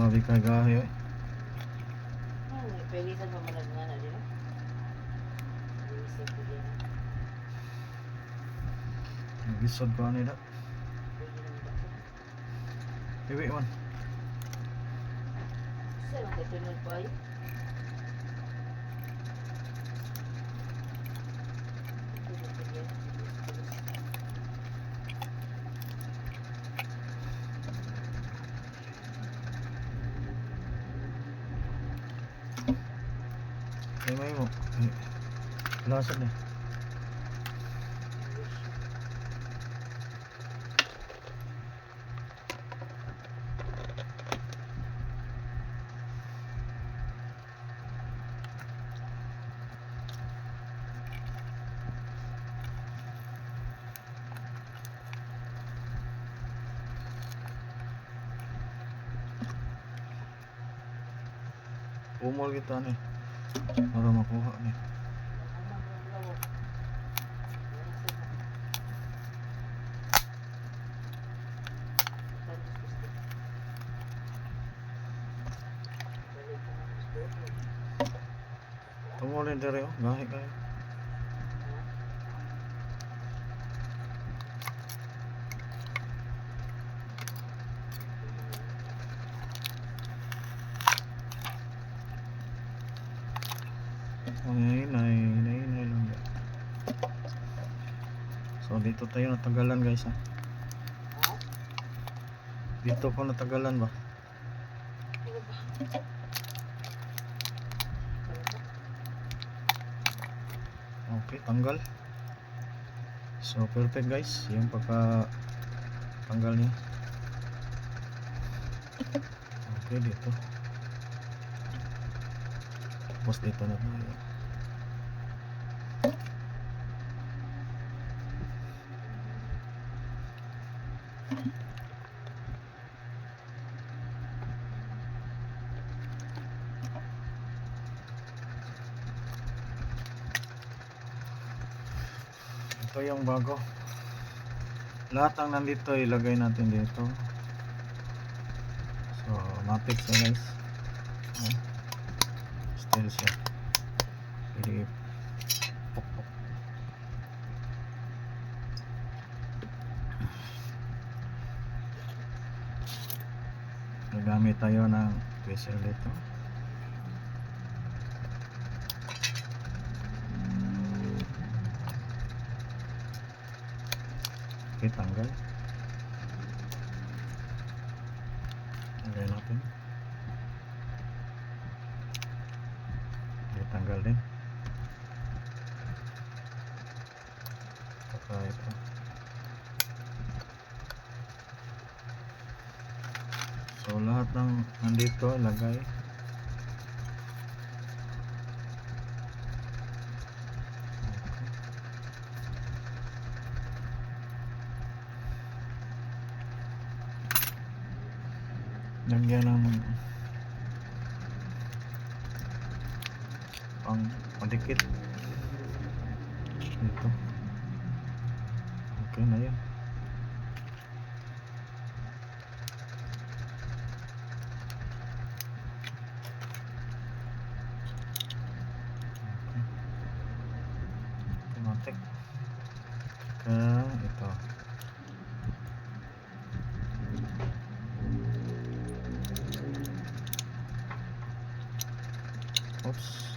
Grabe ka gahi eh. Pilisan pa manag nga na din. Pilisan ko din. Nagisod ko ano yun. Iwi man. Saan ang katunod pa yun? Ay may mo. Lasan eh. Umol kita nih. Para makuha nih. Umulin dari oh, gahi kayo. Nay lang. So dito tayo natagalan guys ha. Dito ko natagalan ba? Okay, tanggal. So perfect guys, yung pagka tanggal niya. Okay, dito. Tapos dito na tayo. Ito yung bago. Lahat ng nandito ilagay natin dito. So matik siya guys. Still siya. Pwede pokpok. Nagamit tayo ng tweezer dito. Okay, tanggal. Tanggal natin. Okay, tanggal din. Saka ito. So lahat ng nandito lagay. Lagyan ng pang padikit dito. Okay na yan. Automatic. Ito. Oops.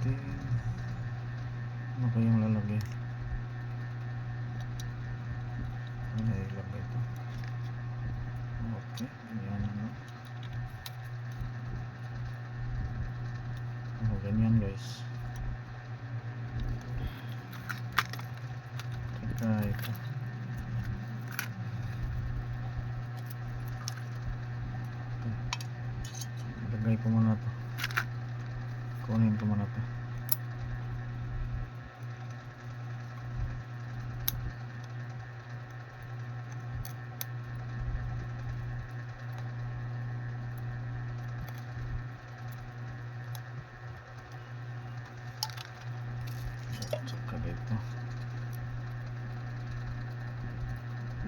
Okay. Ano kayang lalagay? Ano ilagay ito? Okay. Ayan ano. Ganyan guys. Ito. Ilagay ko muna to. Kunin ko muna to.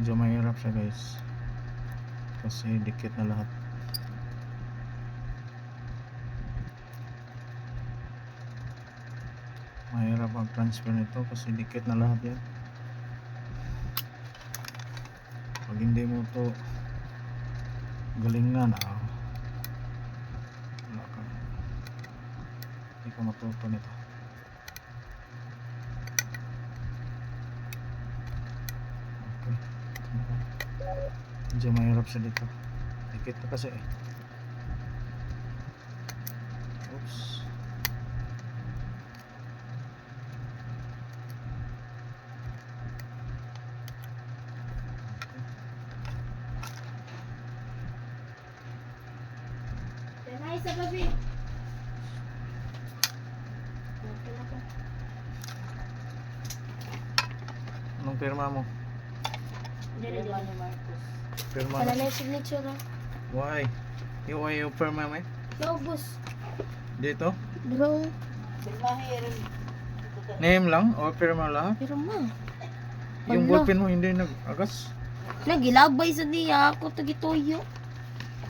Medyo mahirap siya guys. Kasi dikit na lahat. Mahirap mag-transfer nito kasi dikit na lahat yan. Pag hindi mo to galingan, wala ka. Hindi ka matuto nito. Okay. Medyo mahirap siya dito. Dikit na kasi eh. Oops. Tanay sa babi. Okay na po. Anong pirma mo? Dire, Pirma dire. ni Marcos. Pirma Wala na. na yung signature ha. Why? Yung pirma mo? Naubos. Dito? Bro. Pirma hirin. Name lang o pirma lahat? Pero ma. Yung Wala. ballpen mo hindi nag-agas? Nagilabay sa niya ako tagitoyo.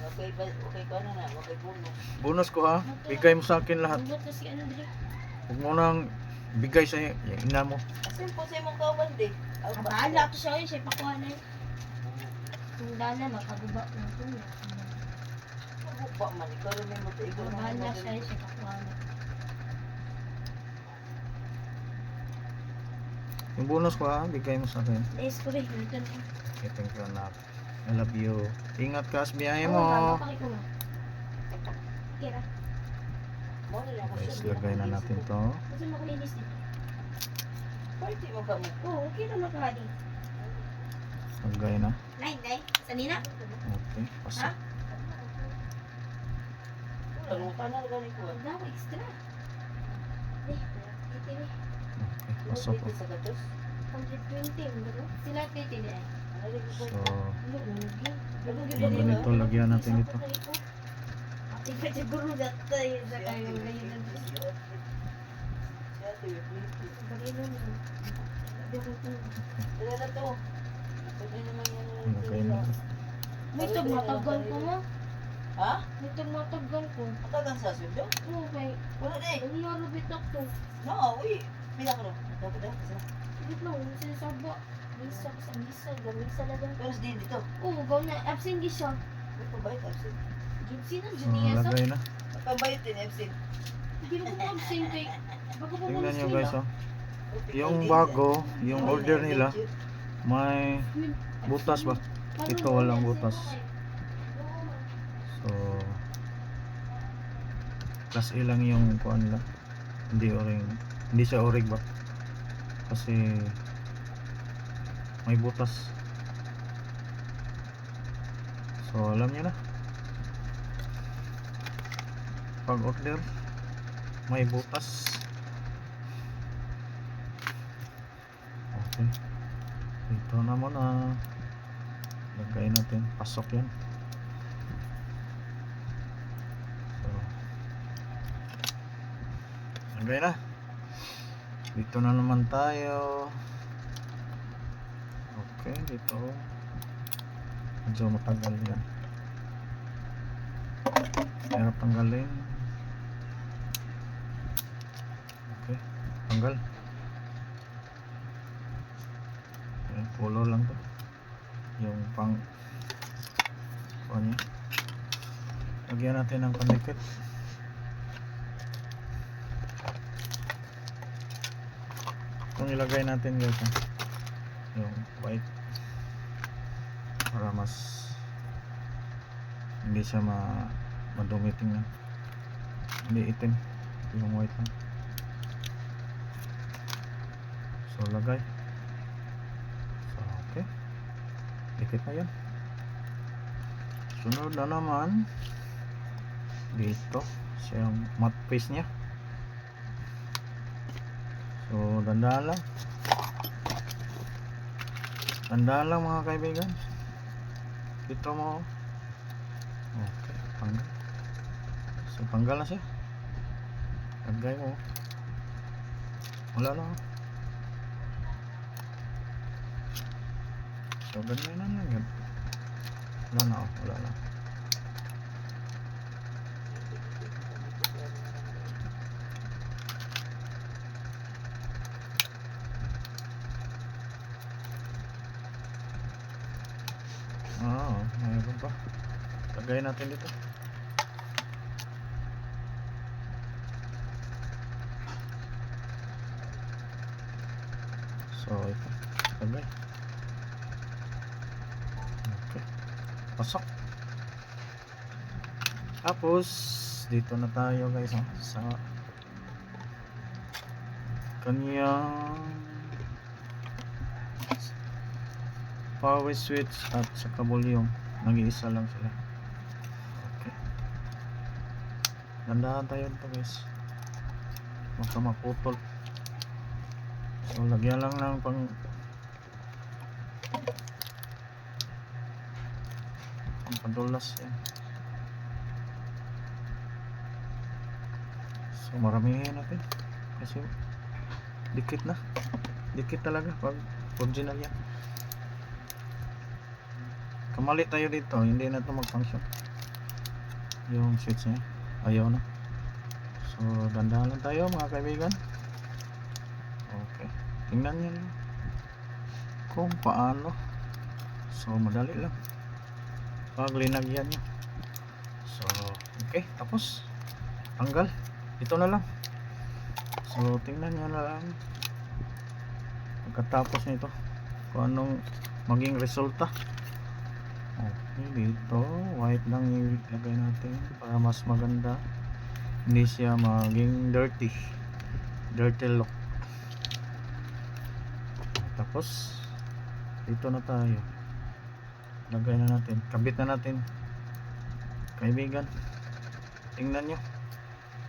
Okay ba? Okay ka na na. Okay bonus. Bonus ko ha. Bigay mo sa akin lahat. Ang kasi ano dire. Huwag mo nang bigay sa yung ina mo. Kasi po sa imong kawan di. Bahala to siya yun. Siya pakuha na yun. Kung dana makaguba ko ito. Magupa man. Ikaw rin may muto. Ikaw naman Bahala mo siya yun. Siya pakuha na. Yung bonus ko ha, bigay mo sa akin. Yes ko rin. Ito na. Okay, thank you anak. I love you. Ingat ka sa biyahe mo. Pakiko mo. Kira. Mo na lang Guys, kasi. lagay na natin to. Kasi makulinis dito. Party mo ka mo. Oo, okay na makakali. Lagay na. Nay. Sanina? Okay, pasok. Wala mo ka na gani ko. Huwag na ako extra. Eh, ito eh. Okay, pasok po. Sa gatos. 120, bro. Sila pwede na eh. Ano rin ko? So, Ano, lugi. yung ganito, lagyan natin dito. Ate ka siguro data yun sa kayo. Ngayon lang. Siya ito yung plate. Bagay mo. Wala na to. Pwede naman yan. Lagay na. May tag matagal ko nga. Ha? May tag matagal ko. Matagang sa sweldo? Oo, kay. Wala na eh. Ano nga nabitak to? No, uy. Pila ko no. Dapat dapat isa. Hindi na, ano sinasaba. Misa sa misa. Gamisa na lang. Pero din dito. Oo, gaw na. Absent gi siya. May pambayad absent. Gipsi na, So, Junia sa. lagay na. May pambayad din absent. Hindi mo ko absent kay. Baka po Tingnan nyo guys, oh. Yung bago, yung order nila, may butas ba? Ito walang butas. So, class A lang yung kuan nila. Hindi oring, hindi siya orig ba? Kasi may butas. So, alam niyo na. Pag order, may butas. Okay. Ito na muna. Lagay natin. Pasok yan. So, lagay na. Dito na naman tayo. Okay, dito. Medyo matagal yan. Hirap tanggalin. Okay, tanggal. Ayan, pulo lang to. Yung pang ano niya. Lagyan natin ng pandikit. Kung ilagay natin guys yung white para mas hindi siya madumi tingnan, hindi itim yung white lang. So lagay. So okay, dikit na yan. Sunod na naman dito siyang matte paste nya. So dandahan lang. Dandahan lang mga kaibigan. Dito mo. Okay, tanggal. So tanggal na siya. Lagay mo. Wala na. So So ganyan na lang yun. Wala na, wala na. Mayroon pa. Lagay natin dito. So ito, lagay. Okay, pasok. Tapos dito na tayo guys, sa kanyang power switch at saka volume. Nag-iisa lang sila. Okay, dandahan tayo ito guys, baka maputol. So lagyan lang ng padulas yan. So maramihin natin kasi dikit na, dikit talaga pag original yan. Kamali tayo dito, hindi na ito mag-function yung switch niya, ayaw na. So dandahan lang tayo mga kaibigan. Okay, tingnan nyo kung paano. So madali lang pag linagyan nyo. So okay, tapos tanggal, ito na lang. So tingnan nyo na lang pagkatapos nito kung anong maging resulta. Okay, dito white lang ilagay natin para mas maganda, hindi siya maging dirty look. Tapos dito na tayo, lagay na natin, kabit na natin kaibigan. Tingnan nyo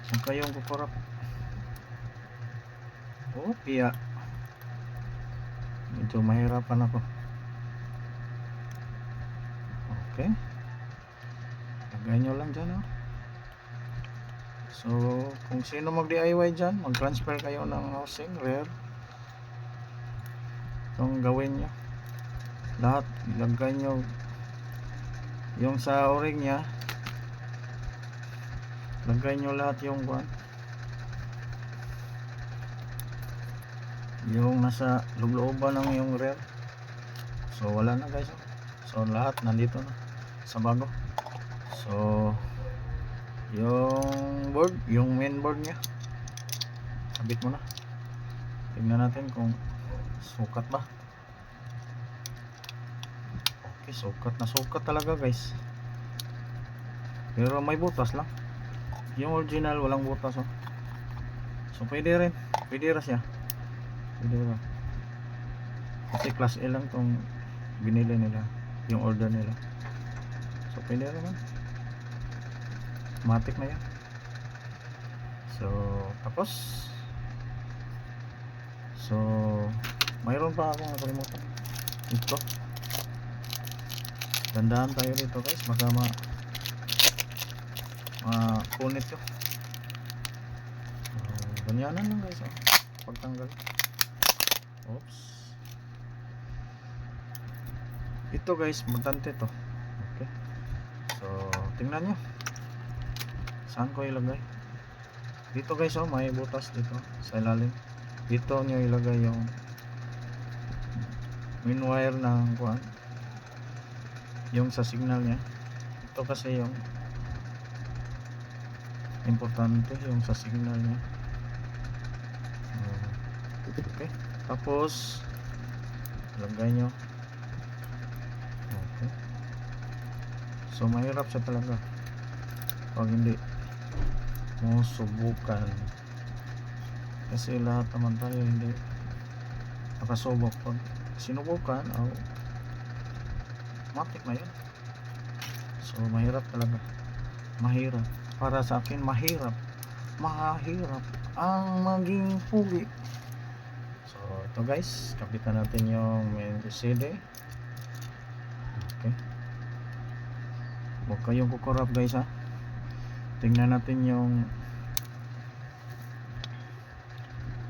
kung kayong kukurap. Oh piya, medyo mahirapan ako. Okay, lagay nyo lang dyan, oh. So kung sino mag DIY dyan, mag transfer kayo ng housing rear, itong gawin nyo lahat, ilagay nyo yung sa o-ring nya, lagay nyo lahat yung yung nasa looban ng yung rear. So wala na guys, so lahat nandito na sa bago. So yung board, yung main board nya, sabit mo na. Tingnan natin kung sukat ba. Okay, sukat na sukat talaga guys, pero may butas lang. Yung original walang butas, oh. So pwede rin, pwede rin siya, pwede rin kasi class A lang tong binili nila, yung order nila. So pwede rin man, matik na yan. So tapos, so mayroon pa akong nakalimutan ito. Dandahan tayo dito guys, baka punit yun. Ganyanan lang guys, oh. Pagtanggal, oops, ito guys, importante to. Okay, so tingnan nyo saan ko ilagay. Dito guys, oh, may butas dito sa ilalim. Dito nyo ilagay yung main wire ng kuan, yung sa signal nya. Ito kasi yung importante, yung sa signal nya. Okay, tapos lagay nyo. Okay, so mahirap siya talaga pag hindi mo subukan, kasi lahat naman tayo hindi nakasubok. Pag sinubukan, matik na yun. So mahirap talaga, mahirap para sa akin, mahirap ang maging pugi. So ito guys, kapitan natin yung main LCD. Okay, huwag kayong kukurap guys, ha. Tingnan natin yung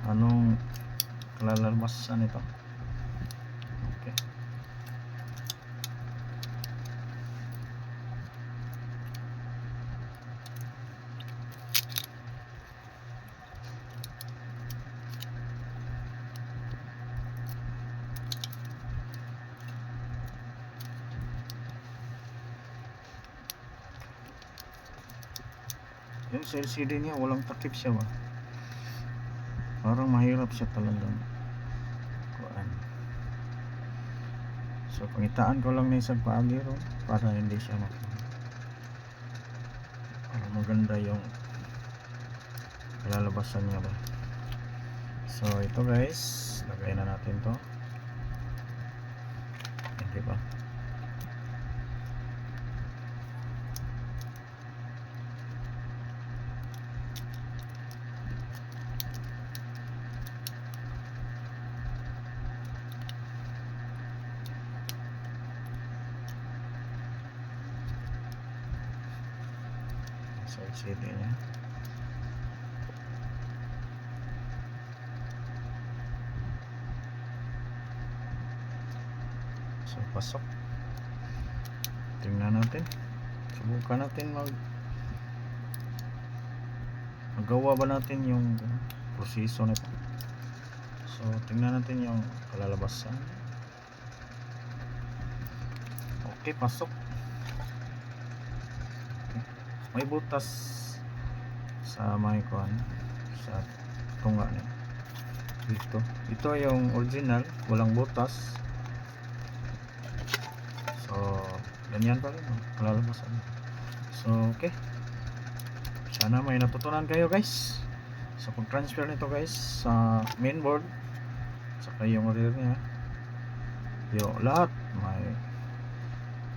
anong kalalamasan nito. Okay, Yung sa LCD niya walang takip siya ba, parang mahirap siya talagang kuan. So pangitaan ko lang na isang paagi ron para hindi siya para maganda yung lalabasan niya ba. So ito guys, lagay na natin to, hindi ba. Sa LCD niya. So pasok, tingnan natin, subukan natin magawa ba natin yung proseso nito. So tingnan natin yung kalalabasan. Okay, pasok. Okay. May butas sa may kuan, sa tunga niya dito. Ito yung original, walang butas. So ganyan pa rin kalalabasan. So okay, sana may natutunan kayo guys sa pag-transfer nito guys sa mainboard, saka yung rear niya, yung lahat may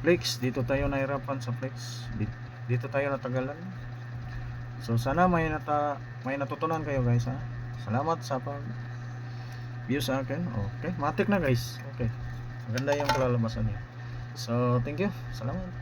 flex. Dito tayo nahirapan sa flex, dito tayo natagalan. So sana may natutunan kayo guys ha. Salamat sa pag view sa akin. Okay, matik na guys. Okay, maganda yung kalalabasan niya. So thank you, salamat.